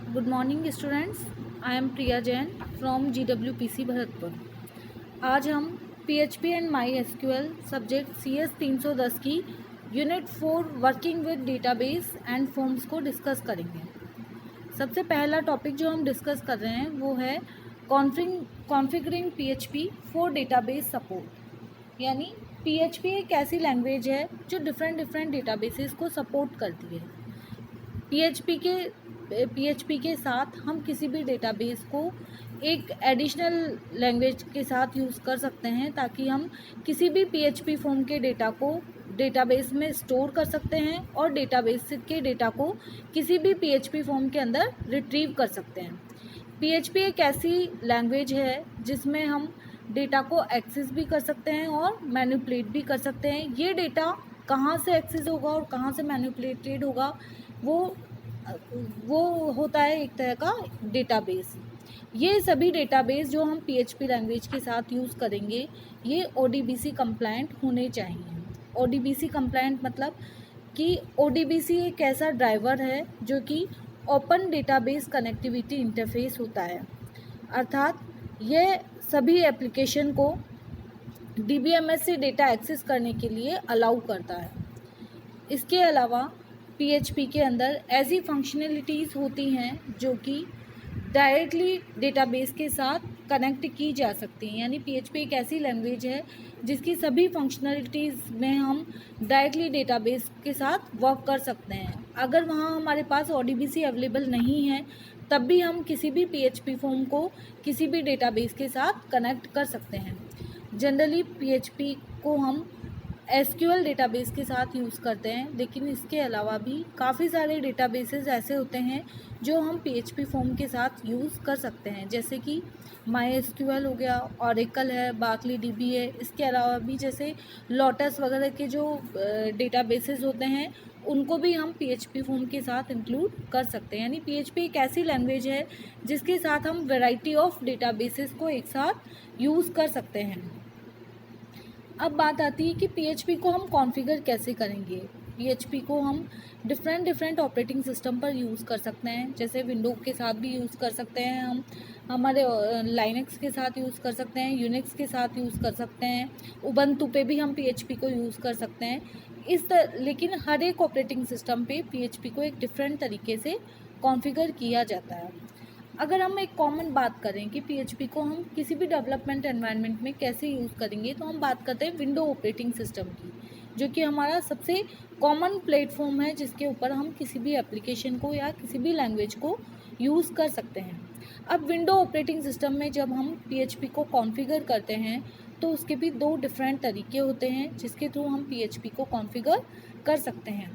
Good morning students. I am Priya Jain from GWPC Bharatpur. आज हम PHP and my SQL subject CS 310 की unit 4 working with database and forms को discuss करेंगे। सबसे पहला टॉपिक जो हम डिस्कस कर रहे हैं वो है configuring PHP for database support. यानी PHP एक ऐसी लैंग्वेज है जो डिफरेंट डेटाबेसेस को सपोर्ट करती है। PHP के साथ हम किसी भी डेटाबेस को एक एडिशनल लैंग्वेज के साथ यूज़ कर सकते हैं ताकि हम किसी भी PHP फॉर्म के डेटा को डेटाबेस में स्टोर कर सकते हैं और डेटाबेस के डेटा को किसी भी PHP फॉर्म के अंदर रिट्रीव कर सकते हैं। PHP एक ऐसी लैंग्वेज है जिसमें हम डेटा को एक्सेस भी कर सकते हैं और मैनिपुलेट भी कर सकते हैं। ये डेटा कहाँ से एक्सेस होगा और कहाँ से मैनिपुलेटेड होगा वो होता है एक तरह का डेटाबेस। ये सभी डेटाबेस जो हम PHP लैंग्वेज के साथ यूज़ करेंगे ये ODBC कंप्लायंट होने चाहिए। ODBC कंप्लायंट मतलब कि ODBC एक ऐसा ड्राइवर है जो कि ओपन डेटाबेस कनेक्टिविटी इंटरफेस होता है, अर्थात यह सभी एप्लीकेशन को DBMS से डेटा एक्सेस करने के लिए अलाउ करता है। इसके अलावा PHP के अंदर ऐसी फंक्शनलिटीज़ होती हैं जो कि डायरेक्टली डेटाबेस के साथ कनेक्ट की जा सकती हैं। यानी PHP एक ऐसी लैंग्वेज है जिसकी सभी फंक्शनलिटीज़ में हम डायरेक्टली डेटाबेस के साथ वर्क कर सकते हैं। अगर वहाँ हमारे पास ODBC अवेलेबल नहीं है तब भी हम किसी भी PHP फॉर्म को किसी भी डेटाबेस के साथ कनेक्ट कर सकते हैं। जनरली PHP को हम SQL डेटाबेस के साथ यूज़ करते हैं, लेकिन इसके अलावा भी काफ़ी सारे डेटाबेसेस ऐसे होते हैं जो हम PHP फॉर्म के साथ यूज़ कर सकते हैं, जैसे कि MySQL हो गया, Oracle है, BarkleDB है। इसके अलावा भी जैसे लोटस वगैरह के जो डेटाबेसेस होते हैं उनको भी हम PHP फॉर्म के साथ इंक्लूड कर सकते हैं। यानी PHP एक ऐसी लैंग्वेज है जिसके साथ हम वैरायटी ऑफ डेटाबेसेस को एक साथ यूज़ कर सकते हैं। अब बात आती है कि PHP को हम कॉन्फ़िगर कैसे करेंगे। PHP को हम डिफरेंट ऑपरेटिंग सिस्टम पर यूज़ कर सकते हैं, जैसे विंडो के साथ भी यूज़ कर सकते हैं, हम हमारे लाइनक्स के साथ यूज़ कर सकते हैं, यूनिक्स के साथ यूज़ कर सकते हैं, उबंटू पे भी हम PHP को यूज़ कर सकते हैं। लेकिन हर एक ऑपरेटिंग सिस्टम पे PHP को एक डिफरेंट तरीके से कॉन्फ़िगर किया जाता है। अगर हम एक कॉमन बात करें कि PHP को हम किसी भी डेवलपमेंट एनवायरनमेंट में कैसे यूज़ करेंगे, तो हम बात करते हैं विंडो ऑपरेटिंग सिस्टम की, जो कि हमारा सबसे कॉमन प्लेटफॉर्म है जिसके ऊपर हम किसी भी एप्लीकेशन को या किसी भी लैंग्वेज को यूज़ कर सकते हैं। अब विंडो ऑपरेटिंग सिस्टम में जब हम PHP को कॉन्फ़िगर करते हैं तो उसके भी दो डिफरेंट तरीके होते हैं जिसके थ्रू हम PHP को कॉन्फ़िगर कर सकते हैं।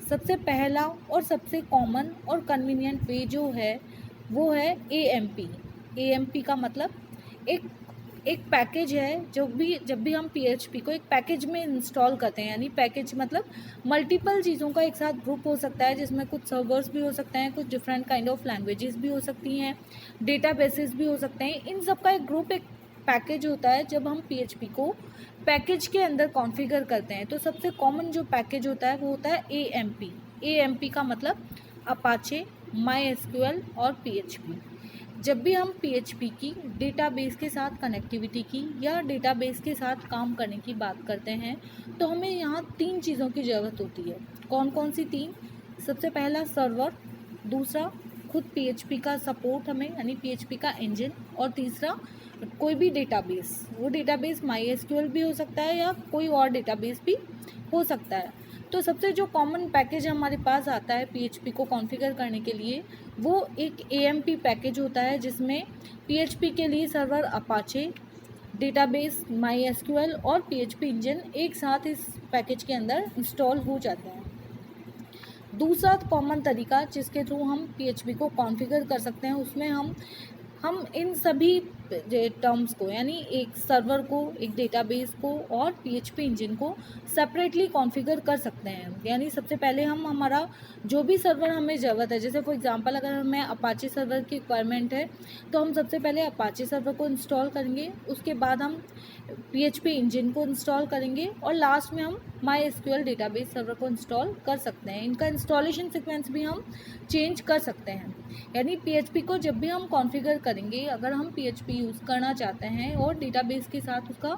सबसे पहला और सबसे कॉमन और कन्वीनियंट वे जो है वो है AMP। AMP का मतलब एक पैकेज है। जब भी हम PHP को एक पैकेज में इंस्टॉल करते हैं, यानी पैकेज मतलब मल्टीपल चीज़ों का एक साथ ग्रुप हो सकता है जिसमें कुछ सर्वर्स भी हो सकते हैं, कुछ डिफरेंट काइंड ऑफ लैंग्वेजेस भी हो सकती हैं, डेटाबेसेस भी हो सकते हैं। इन सब का एक ग्रुप एक पैकेज होता है। जब हम PHP को पैकेज के अंदर कॉन्फ़िगर करते हैं तो सबसे कॉमन जो पैकेज होता है वो होता है AMP। AMP का मतलब अपाचे, MySQL और PHP। जब भी हम PHP की डेटाबेस के साथ कनेक्टिविटी की या डेटाबेस के साथ काम करने की बात करते हैं तो हमें यहाँ 3 चीज़ों की ज़रूरत होती है। कौन कौन सी 3? सबसे पहला सर्वर, दूसरा खुद PHP का सपोर्ट हमें यानी PHP का इंजन, और तीसरा कोई भी डेटाबेस। वो डेटाबेस MySQL भी हो सकता है या कोई और डेटाबेस भी हो सकता है। तो सबसे जो कॉमन पैकेज हमारे पास आता है PHP को कॉन्फ़िगर करने के लिए वो एक AMP पैकेज होता है, जिसमें PHP के लिए सर्वर अपाचे, डेटाबेस MySQL और PHP इंजन एक साथ इस पैकेज के अंदर इंस्टॉल हो जाता है। दूसरा कॉमन तरीका जिसके थ्रू हम PHP को कॉन्फ़िगर कर सकते हैं उसमें हम इन सभी टर्म्स को, यानी एक सर्वर को, एक डेटाबेस को और पीएचपी इंजन को सेपरेटली कॉन्फ़िगर कर सकते हैं। यानी सबसे पहले हम हमारा जो भी सर्वर हमें ज़रूरत है, जैसे फॉर एग्जांपल अगर हमें अपाचे सर्वर की रिक्वायरमेंट है तो हम सबसे पहले अपाचे सर्वर को इंस्टॉल करेंगे, उसके बाद हम पीएचपी इंजन को इंस्टॉल करेंगे और लास्ट में हम माई एसक्यूएल डेटाबेस सर्वर को इंस्टॉल कर सकते हैं। इनका इंस्टॉलेशन सीक्वेंस भी हम चेंज कर सकते हैं। यानी पीएचपी को जब भी हम कॉन्फ़िगर करेंगे, अगर हम पीएचपी यूज़ करना चाहते हैं और डेटाबेस के साथ उसका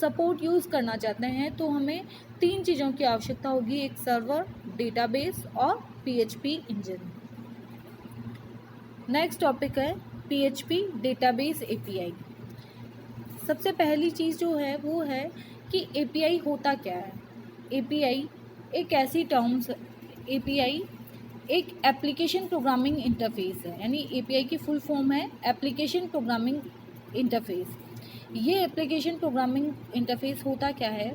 सपोर्ट यूज़ करना चाहते हैं तो हमें 3 चीज़ों की आवश्यकता होगी, एक सर्वर, डेटाबेस और पीएचपी इंजन। नेक्स्ट टॉपिक है पीएचपी डेटाबेस एपीआई। सबसे पहली चीज़ जो है वो है कि एपीआई होता क्या है। एपीआई एक ऐसी टर्म्स, एपीआई एक एप्लीकेशन प्रोग्रामिंग इंटरफेस है, यानी एपीआई की फुल फॉर्म है एप्लीकेशन प्रोग्रामिंग इंटरफेस। ये एप्लीकेशन प्रोग्रामिंग इंटरफेस होता क्या है,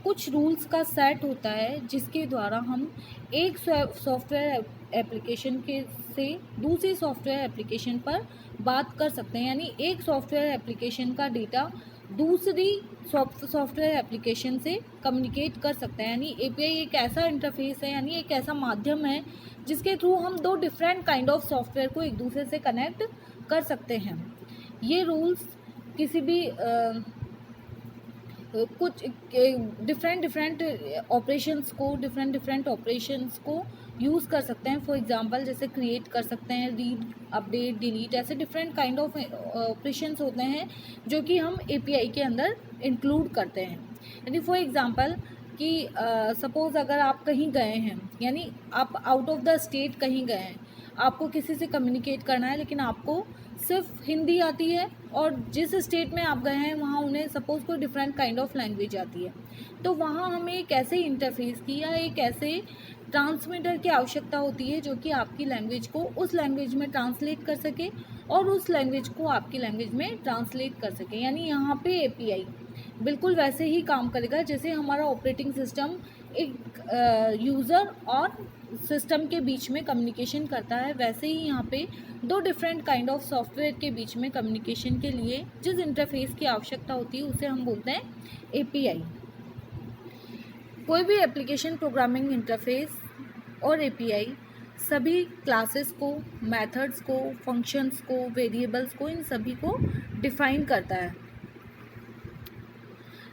कुछ रूल्स का सेट होता है जिसके द्वारा हम एक सॉफ्टवेयर एप्लीकेशन के से दूसरी सॉफ्टवेयर एप्लीकेशन पर बात कर सकते हैं। यानी एक सॉफ्टवेयर एप्लीकेशन का डेटा दूसरी सॉफ्टवेयर एप्लीकेशन से कम्युनिकेट कर सकते हैं। यानी एपीआई एक ऐसा इंटरफेस है, यानी एक ऐसा माध्यम है जिसके थ्रू हम 2 डिफरेंट काइंड ऑफ सॉफ्टवेयर को एक दूसरे से कनेक्ट कर सकते हैं। ये रूल्स किसी भी कुछ डिफरेंट ऑपरेशंस को यूज़ कर सकते हैं। फॉर एग्जांपल जैसे क्रिएट कर सकते हैं, रीड, अपडेट, डिलीट, ऐसे डिफरेंट काइंड ऑफ ऑपरेशंस होते हैं जो कि हम एपीआई के अंदर इंक्लूड करते हैं। यानी फॉर एग्जांपल कि सपोज़ अगर आप कहीं गए हैं, यानी आप आउट ऑफ द स्टेट कहीं गए हैं, आपको किसी से कम्युनिकेट करना है लेकिन आपको सिर्फ हिंदी आती है और जिस स्टेट में आप गए हैं वहाँ उन्हें सपोज़ कोई डिफरेंट काइंड ऑफ लैंग्वेज आती है, तो वहाँ हमें एक ऐसे इंटरफेस की या एक ऐसे ट्रांसमीटर की आवश्यकता होती है जो कि आपकी लैंग्वेज को उस लैंग्वेज में ट्रांसलेट कर सके और उस लैंग्वेज को आपकी लैंग्वेज में ट्रांसलेट कर सके। यानी यहाँ पे एपीआई बिल्कुल वैसे ही काम करेगा जैसे हमारा ऑपरेटिंग सिस्टम एक यूज़र और सिस्टम के बीच में कम्युनिकेशन करता है, वैसे ही यहाँ पे 2 डिफरेंट काइंड ऑफ सॉफ्टवेयर के बीच में कम्युनिकेशन के लिए जिस इंटरफेस की आवश्यकता होती है उसे हम बोलते हैं एपीआई। कोई भी एप्लीकेशन प्रोग्रामिंग इंटरफेस और एपीआई सभी क्लासेस को, मेथड्स को, फंक्शंस को, वेरिएबल्स को, इन सभी को डिफ़ाइन करता है।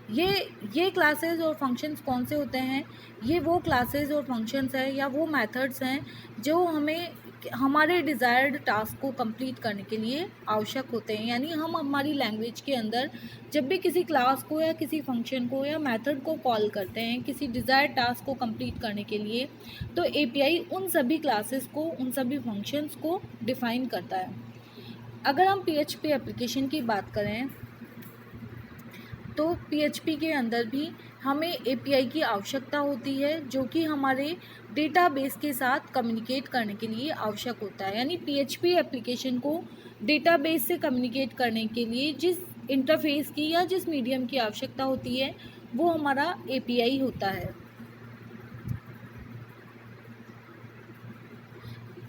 ये क्लासेस और फंक्शंस कौन से होते हैं, ये वो क्लासेस और फंक्शंस हैं या वो मेथड्स हैं जो हमें हमारे डिज़ायर्ड टास्क को कंप्लीट करने के लिए आवश्यक होते हैं। यानी हम हमारी लैंग्वेज के अंदर जब भी किसी क्लास को या किसी फंक्शन को या मेथड को कॉल करते हैं किसी डिज़ायर्ड टास्क को कंप्लीट करने के लिए, तो एपीआई उन सभी क्लासेस को, उन सभी फंक्शंस को डिफ़ाइन करता है। अगर हम पीएचपी एप्लीकेशन की बात करें तो पीएचपी के अंदर भी हमें एपीआई की आवश्यकता होती है जो कि हमारे डेटाबेस के साथ कम्युनिकेट करने के लिए आवश्यक होता है। यानी पीएचपी एप्लीकेशन को डेटाबेस से कम्युनिकेट करने के लिए जिस इंटरफेस की या जिस मीडियम की आवश्यकता होती है वो हमारा एपीआई होता है।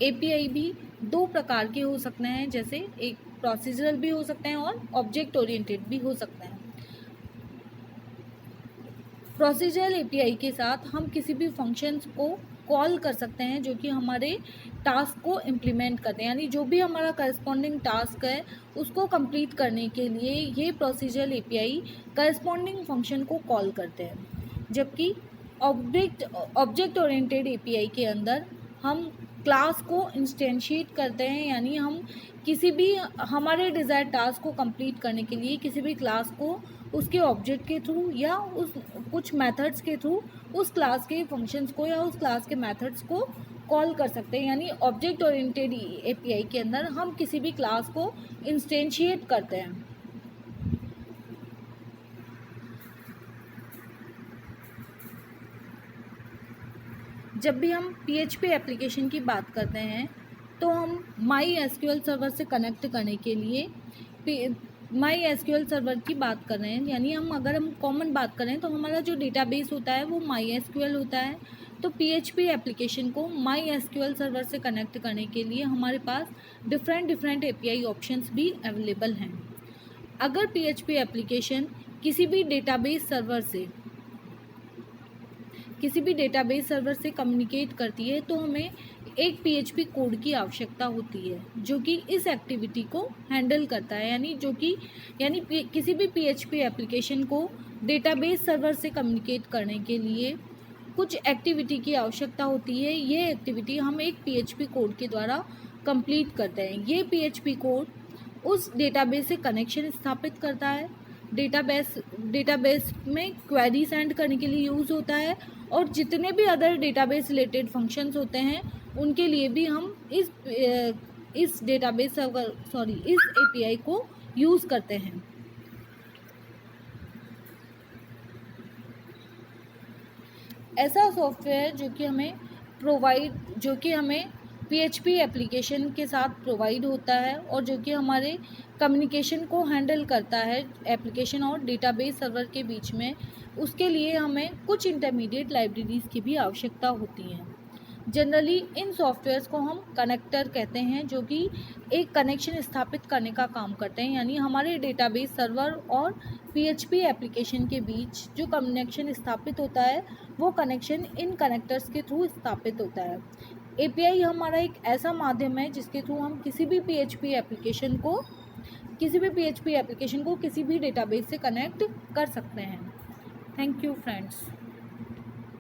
एपीआई भी 2 प्रकार के हो सकते हैं, जैसे एक प्रोसीजरल भी हो सकते हैं और ऑब्जेक्ट ओरिएंटेड भी हो सकते हैं। प्रोसीजरल एपीआई के साथ हम किसी भी फंक्शंस को कॉल कर सकते हैं जो कि हमारे टास्क को इम्प्लीमेंट करते हैं। यानी जो भी हमारा करस्पॉन्डिंग टास्क है उसको कंप्लीट करने के लिए ये प्रोसीजरल एपीआई करस्पॉन्डिंग फंक्शन को कॉल करते हैं। जबकि ऑब्जेक्ट ओरिएंटेड एपीआई के अंदर हम क्लास को इंस्टेंशिएट करते हैं, यानी हम किसी भी हमारे डिज़ायर्ड टास्क को कंप्लीट करने के लिए किसी भी क्लास को उसके ऑब्जेक्ट के थ्रू या उस कुछ मेथड्स के थ्रू उस क्लास के फंक्शंस को या उस क्लास के मेथड्स को कॉल कर सकते हैं। यानी ऑब्जेक्ट ओरिएंटेड एपीआई के अंदर हम किसी भी क्लास को इंस्टेंशिएट करते हैं। जब भी हम पीएचपी एप्लीकेशन की बात करते हैं तो हम माई एसक्यूएल सर्वर से कनेक्ट करने के लिए माई एसक्यूएल सर्वर की बात कर रहे हैं। यानी अगर हम कॉमन बात करें तो हमारा जो डेटाबेस होता है वो माई एसक्यूएल होता है। तो पीएचपी एप्लीकेशन को माई एसक्यूएल सर्वर से कनेक्ट करने के लिए हमारे पास डिफरेंट एपीआई ऑप्शंस भी अवेलेबल हैं। अगर PHP एप्लीकेशन किसी भी डेटाबेस सर्वर से कम्युनिकेट करती है तो हमें एक PHP कोड की आवश्यकता होती है जो कि इस एक्टिविटी को हैंडल करता है, यानी किसी भी PHP एप्लीकेशन को डेटाबेस सर्वर से कम्युनिकेट करने के लिए कुछ एक्टिविटी की आवश्यकता होती है। ये एक्टिविटी हम एक PHP कोड के द्वारा कंप्लीट करते हैं। ये PHP कोड उस डेटाबेस से कनेक्शन स्थापित करता है, डेटाबेस में क्वेरी सेंड करने के लिए यूज़ होता है, और जितने भी अदर डेटाबेस रिलेटेड फंक्शंस होते हैं उनके लिए भी हम इस API को यूज़ करते हैं। ऐसा सॉफ्टवेयर जो कि हमें PHP एप्लीकेशन के साथ प्रोवाइड होता है और जो कि हमारे कम्युनिकेशन को हैंडल करता है एप्लीकेशन और डेटाबेस सर्वर के बीच में, उसके लिए हमें कुछ इंटरमीडिएट लाइब्रेरीज़ की भी आवश्यकता होती हैं। जनरली इन सॉफ्टवेयर्स को हम कनेक्टर कहते हैं, जो कि एक कनेक्शन स्थापित करने का काम करते हैं, यानी हमारे डेटाबेस सर्वर और PHP एप्लीकेशन के बीच जो कनेक्शन स्थापित होता है वो कनेक्शन इन कनेक्टर्स के थ्रू स्थापित होता है। API हमारा एक ऐसा माध्यम है जिसके थ्रू हम किसी भी PHP एप्लीकेशन को किसी भी डेटाबेस से कनेक्ट कर सकते हैं। Thank you friends.